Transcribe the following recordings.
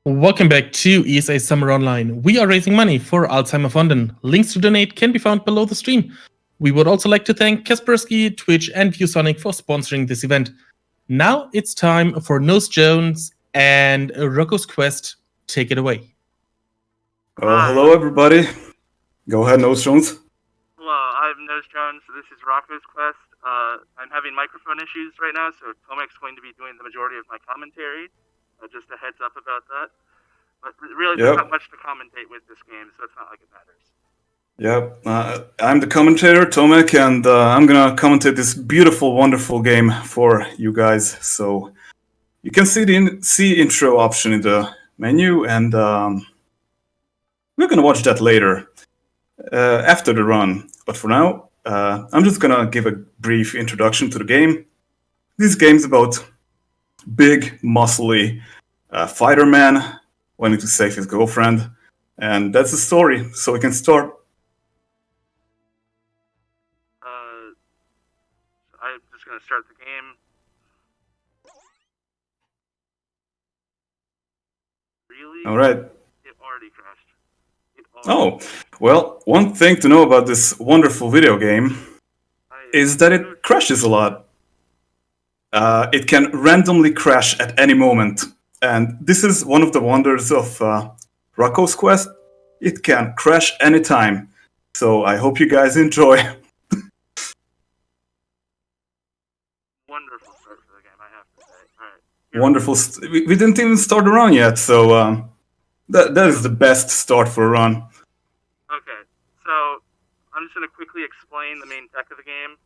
Welcome back to ESA Summer Online. We are raising money for Alzheimer Fonden. Links to donate can be found below the stream. We would also like to thank Kaspersky, Twitch, and ViewSonic for sponsoring this event. Now it's time for NoseJones and Rocko's Quest. Take it away. Hello everybody. Go ahead, NoseJones. Hello, I'm NoseJones. This is Rocko's Quest. I'm having microphone issues right now, so Tomek's going to be doing the majority of my commentary. Just a heads up about that. But really, there's not much to commentate with this game, so it's not like it matters. Yep, I'm the commentator, Tomek, and I'm gonna commentate this beautiful, wonderful game for you guys. So you can see the intro option in the menu, and we're gonna watch that later after the run. But for now, I'm just gonna give a brief introduction to the game. This game's about big, muscly fighter man wanting to save his girlfriend, and that's the story. So we can start. I'm just gonna start the game. Really? All right. It already crashed. Oh, well, one thing to know about this wonderful video game is that it crashes a lot. It can randomly crash at any moment. And this is one of the wonders of Rocko's Quest. It can crash anytime. So I hope you guys enjoy. Wonderful start for the game, I have to say. All right. Wonderful. We didn't even start the run yet, so that is the best start for a run. Okay, so I'm just going to quickly explain the main tech of the game.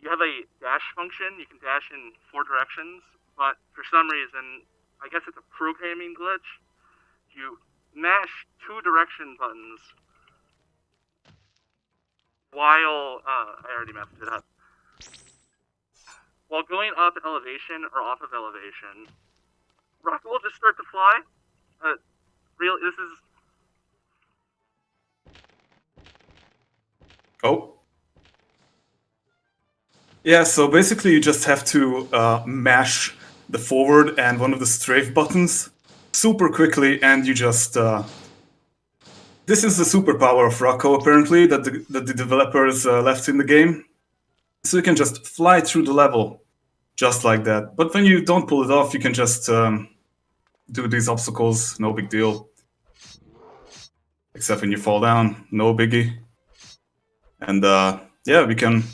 You have a dash function. You can dash in 4 directions, but for some reason, I guess it's a programming glitch, you mash 2 direction buttons while, I already messed it up. While going up elevation or off of elevation, Rocko will just start to fly. Really, this is... Oh. Yeah, so basically you just have to mash the forward and one of the strafe buttons super quickly, and you just... This is the superpower of Rocko, apparently, that the developers left in the game. So you can just fly through the level, just like that. But when you don't pull it off, you can just do these obstacles, no big deal. Except when you fall down, no biggie. And yeah, we can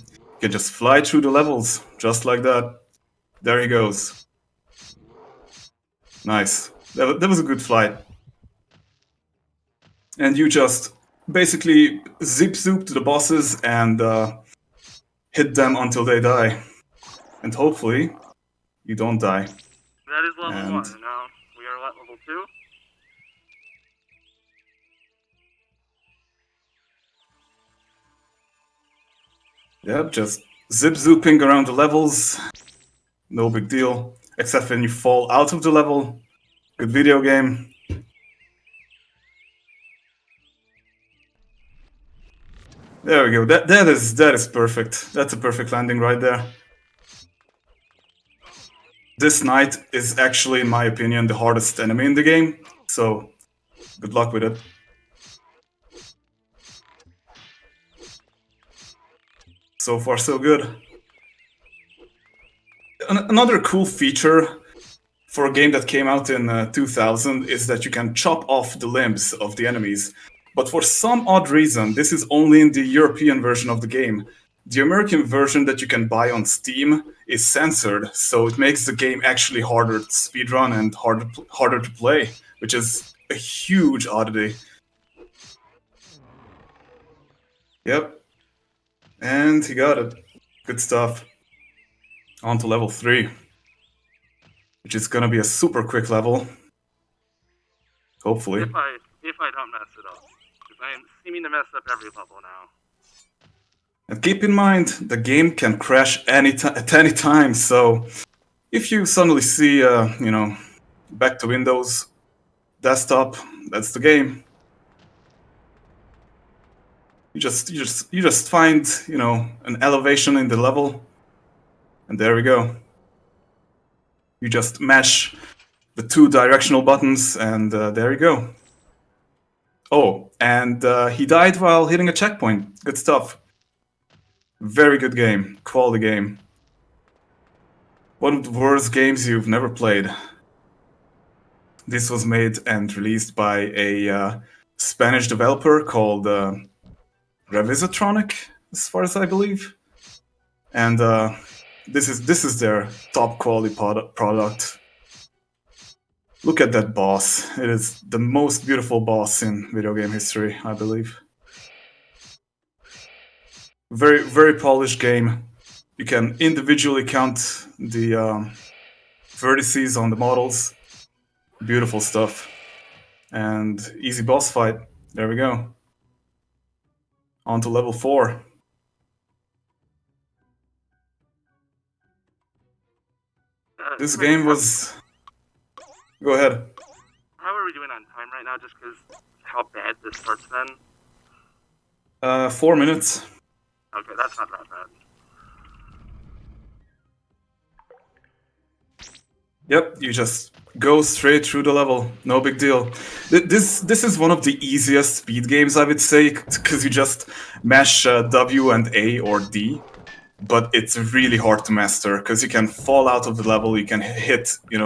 just fly through the levels, just like that. There he goes. Nice. That was a good flight. And you just basically zip-zoop to the bosses and hit them until they die. And hopefully, you don't die. That is level 1, and now we are at level 2. Yep, just zip-zooping around the levels. No big deal. Except when you fall out of the level. Good video game. There we go. That is perfect. That's a perfect landing right there. This knight is actually, in my opinion, the hardest enemy in the game. So, good luck with it. So far, so good. Another cool feature for a game that came out in 2000 is that you can chop off the limbs of the enemies. But for some odd reason, this is only in the European version of the game. The American version that you can buy on Steam is censored, so it makes the game actually harder to speedrun and harder to play, which is a huge oddity. Yep. And he got it. Good stuff. On to level 3. Which is gonna be a super quick level. Hopefully. If I don't mess it up. Because I am seeming to mess up every level now. And keep in mind, the game can crash at any time, so if you suddenly see, you know, back to Windows desktop, that's the game. You just find, you know, an elevation in the level, and there we go. You just mash the 2 directional buttons, and there you go. Oh, and he died while hitting a checkpoint. Good stuff. Very good game. Quality game. One of the worst games you've never played. This was made and released by a Spanish developer called Revisatronic, as far as I believe. And this is their top quality product. Look at that boss. It is the most beautiful boss in video game history, I believe. Very, very polished game. You can individually count the vertices on the models. Beautiful stuff. And easy boss fight. There we go. On to level 4. This game was... Go ahead. How are we doing on time right now, just because how bad this start's been? 4 minutes. Okay, that's not that bad. Yep, you just go straight through the level. No big deal. This is one of the easiest speed games, I would say, because you just mash W and A or D. But it's really hard to master because you can fall out of the level. You can hit, a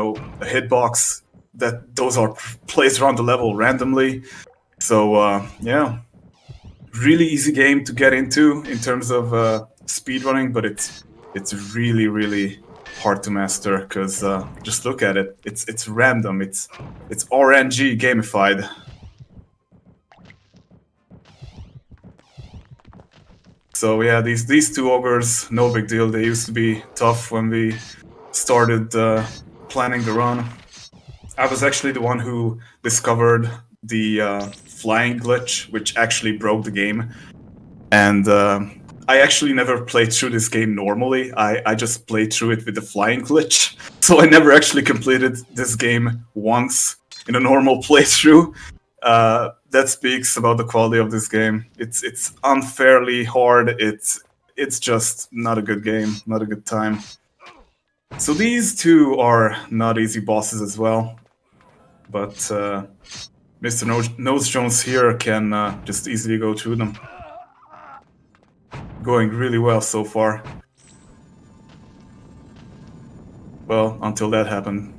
hitbox. Those are placed around the level randomly. So yeah, really easy game to get into in terms of speedrunning, but it's really, really hard to master because just look at it. It's random. It's RNG gamified. So yeah, these 2 ogres, no big deal. They used to be tough when we started planning the run. I was actually the one who discovered the flying glitch, which actually broke the game. And I actually never played through this game normally. I just played through it with the flying glitch. So I never actually completed this game once in a normal playthrough. That speaks about the quality of this game. It's unfairly hard. It's just not a good game, not a good time. So these 2 are not easy bosses as well, but Mr. NoseJones here can just easily go through them. Going really well so far. Well, until that happened.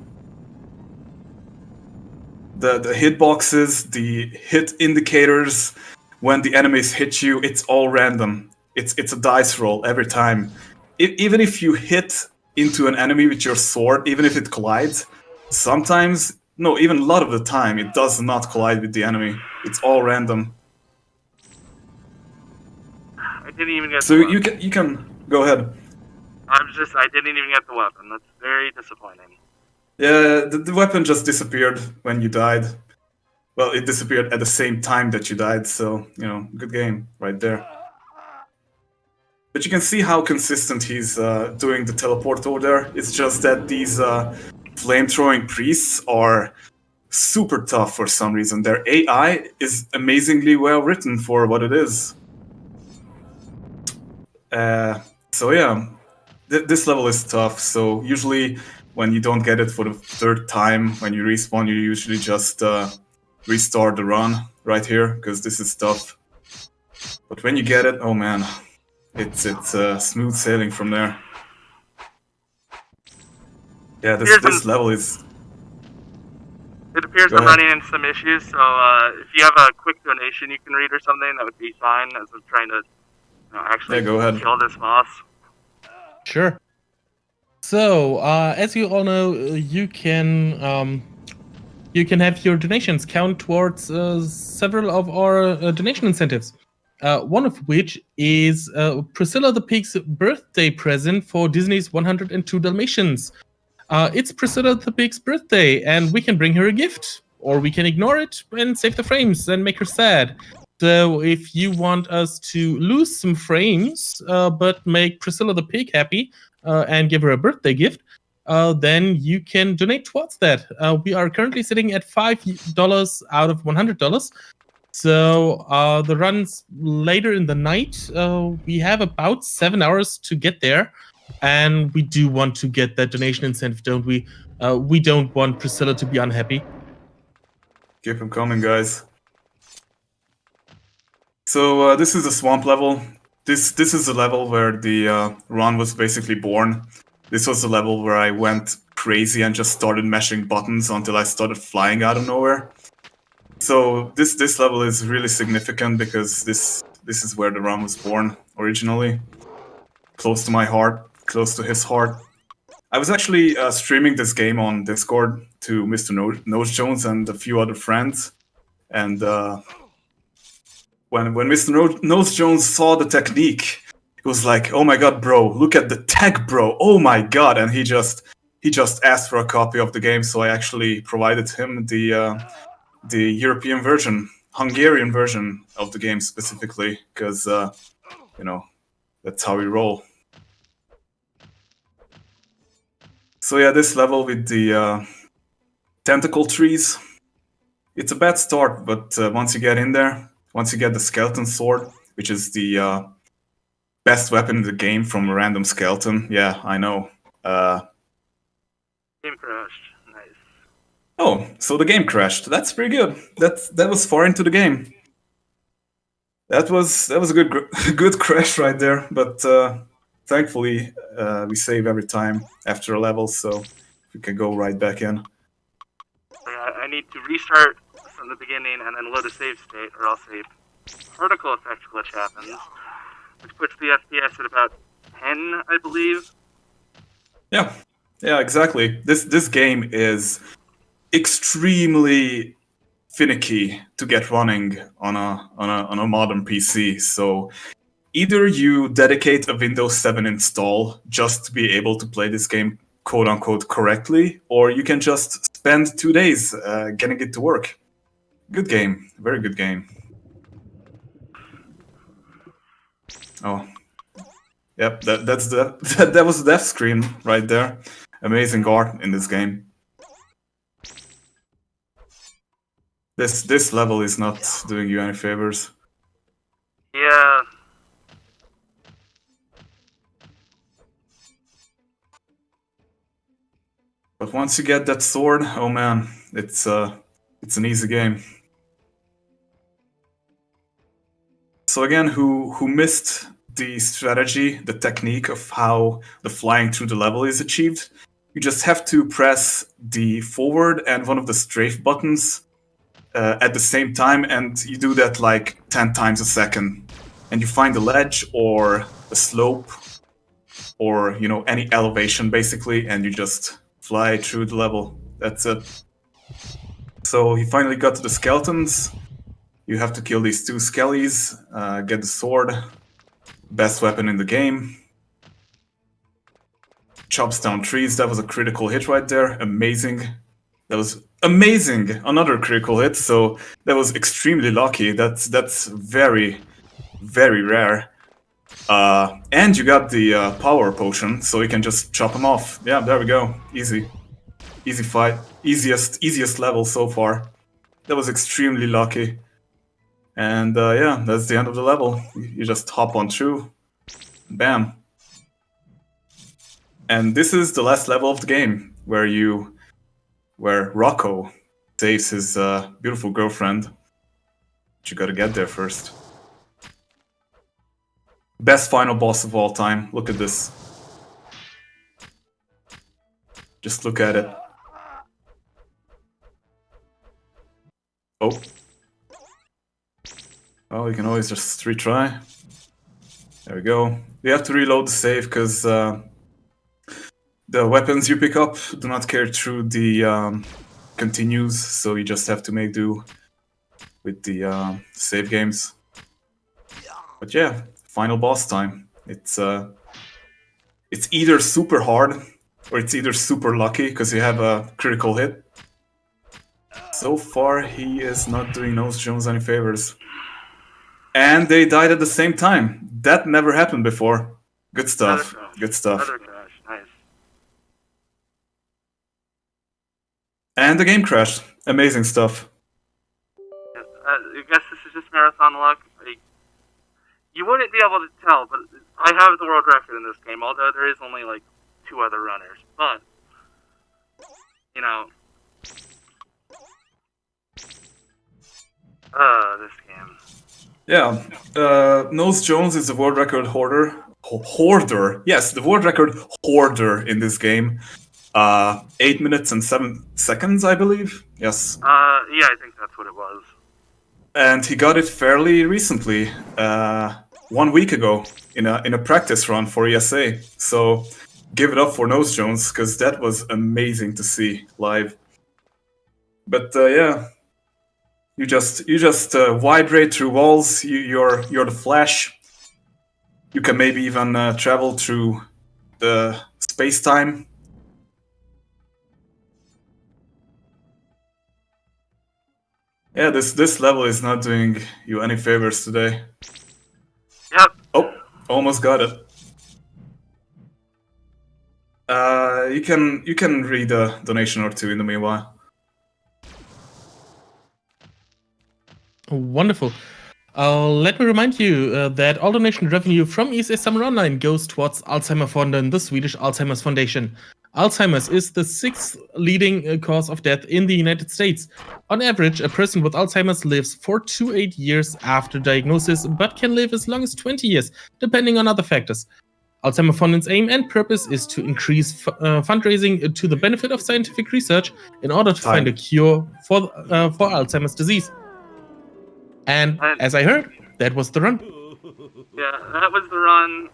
The hitboxes, the hit indicators, when the enemies hit you, it's all random. It's a dice roll every time. Even if you hit into an enemy with your sword, even if it collides, sometimes, no, even a lot of the time, it does not collide with the enemy. It's all random. I didn't even get. So you can go ahead. I didn't even get the weapon. That's very disappointing. Yeah, the weapon just disappeared when you died. Well, it disappeared at the same time that you died, so, good game right there. But you can see how consistent he's doing the teleport over there. It's just that these flame-throwing priests are super tough for some reason. Their AI is amazingly well written for what it is. So yeah, this level is tough, so usually when you don't get it for the 3rd time, when you respawn, you usually just restart the run right here, because this is tough. But when you get it, oh man, it's smooth sailing from there. Yeah, this level is... It appears I'm running into some issues, so if you have a quick donation you can read or something, that would be fine, as I'm trying to actually go ahead. kill this boss. Sure. So, as you all know, you can have your donations count towards several of our donation incentives. One of which is Priscilla the Pig's birthday present for Disney's 102 Dalmatians. It's Priscilla the Pig's birthday, and we can bring her a gift, or we can ignore it and save the frames and make her sad. So if you want us to lose some frames, but make Priscilla the Pig happy, and give her a birthday gift, then you can donate towards that. We are currently sitting at $5 out of $100. So the runs later in the night, we have about 7 hours to get there. And we do want to get that donation incentive, don't we? We don't want Priscilla to be unhappy. Keep them coming, guys. So this is the swamp level. This is the level where the run was basically born. This was the level where I went crazy and just started mashing buttons until I started flying out of nowhere. So this level is really significant because this is where the run was born originally. Close to my heart, close to his heart. I was actually streaming this game on Discord to Mr. NoseJones and a few other friends, and when Mr. NoseJones saw the technique, he was like, "Oh my god, bro! Look at the tech, bro! Oh my god!" And he just asked for a copy of the game, so I actually provided him the European version, Hungarian version of the game specifically, because you know, that's how we roll. So yeah, this level with the tentacle trees, it's a bad start, but once you get in there, once you get the skeleton sword, which is the best weapon in the game from a random skeleton, yeah, I know. Game crashed. Nice. Oh, so the game crashed. That's pretty good. That was far into the game. That was a good crash right there, but thankfully we save every time after a level, so we can go right back in. I need to restart from the beginning and then load a save state, or else a particle effect glitch happens, which puts the FPS at about 10, I believe. Yeah, exactly. This game is extremely finicky to get running on a modern PC. So either you dedicate a Windows 7 install just to be able to play this game quote unquote correctly, or you can just spend 2 days getting it to work. Good game, very good game. Oh, yep, that's that was the death screen right there. Amazing art in this game. This level is not doing you any favors. Yeah. But once you get that sword, oh man, it's an easy game. So again, who missed the strategy, the technique of how the flying through the level is achieved, you just have to press the forward and one of the strafe buttons at the same time, and you do that like 10 times a second. And you find a ledge or a slope or, you know, any elevation basically, and you just fly through the level. That's it. So he finally got to the skeletons. You have to kill these 2 skellies, get the sword. Best weapon in the game. Chops down trees. That was a critical hit right there. Amazing. That was amazing. Another critical hit. So that was extremely lucky. That's very, very rare. And you got the power potion, so you can just chop them off. Yeah, there we go. Easy fight. Easiest level so far. That was extremely lucky. And yeah, that's the end of the level. You just hop on through. Bam. And this is the last level of the game, where Rocko saves his beautiful girlfriend. But you gotta get there first. Best final boss of all time. Look at this. Just look at it. Oh. Oh, you can always just retry. There we go. You have to reload the save because the weapons you pick up do not carry through the continues, so you just have to make do with the save games. But yeah, final boss time. It's either super hard or it's either super lucky because you have a critical hit. So far, he is not doing NoseJones any favors. And they died at the same time. That never happened before. Good stuff. Good stuff. Another crash. Nice. And the game crashed. Amazing stuff. Yes, I guess this is just marathon luck. You wouldn't be able to tell, but I have the world record in this game, although there is only like 2 other runners. But you know, this game. Yeah, NoseJones is the world record hoarder. Hoarder, yes, the world record hoarder in this game. 8 minutes and 7 seconds, I believe. Yes. Yeah, I think that's what it was. And he got it fairly recently, 1 week ago, in a practice run for ESA. So give it up for NoseJones, because that was amazing to see live. But yeah, you just vibrate through walls. You're the Flash. You can maybe even travel through the space-time. Yeah, this level is not doing you any favors today. Yep. Oh, almost got it. You can read a donation or two in the meanwhile. Wonderful. Let me remind you that all donation revenue from ESA Summer Online goes towards Alzheimerfonden, the Swedish Alzheimer's Foundation. Alzheimer's is the 6th leading cause of death in the United States. On average, a person with Alzheimer's lives 4 to 8 years after diagnosis, but can live as long as 20 years, depending on other factors. Alzheimerfonden's aim and purpose is to increase fundraising to the benefit of scientific research in order to find a cure for Alzheimer's disease. And as I heard, that was the run. Yeah, that was the run.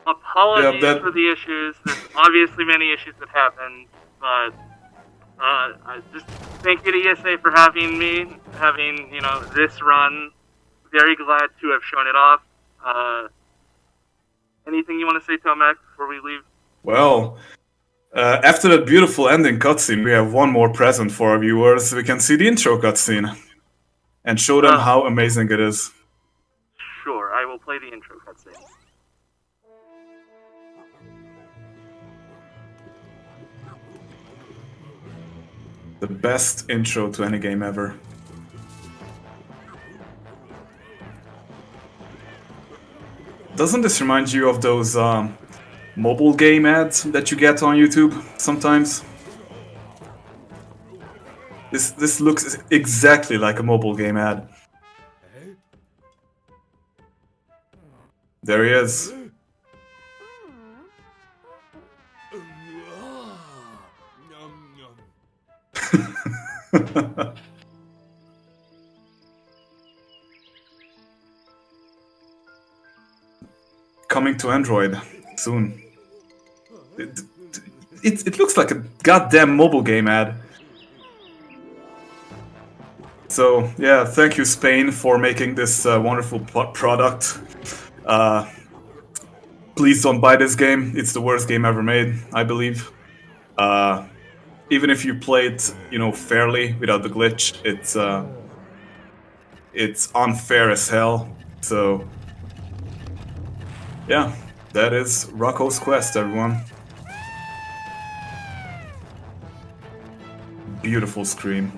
Apologies for the issues. There's obviously many issues that happened, but I just thank you to ESA for having me, having, you know, this run. Very glad to have shown it off. Anything you want to say, Tomek, before we leave? Well, after that beautiful ending cutscene, we have one more present for our viewers. We can see the intro cutscene and show them how amazing it is. Sure, I will play the intro cutscene. The best intro to any game ever. Doesn't this remind you of those mobile game ads that you get on YouTube sometimes? This looks exactly like a mobile game ad. There he is. Coming to Android soon. It looks like a goddamn mobile game ad. So yeah, thank you Spain for making this wonderful product. Please don't buy this game. It's the worst game ever made, I believe. Even if you play it, you know, fairly without the glitch, it's unfair as hell. So yeah, that is Rocko's Quest, everyone. Beautiful scream.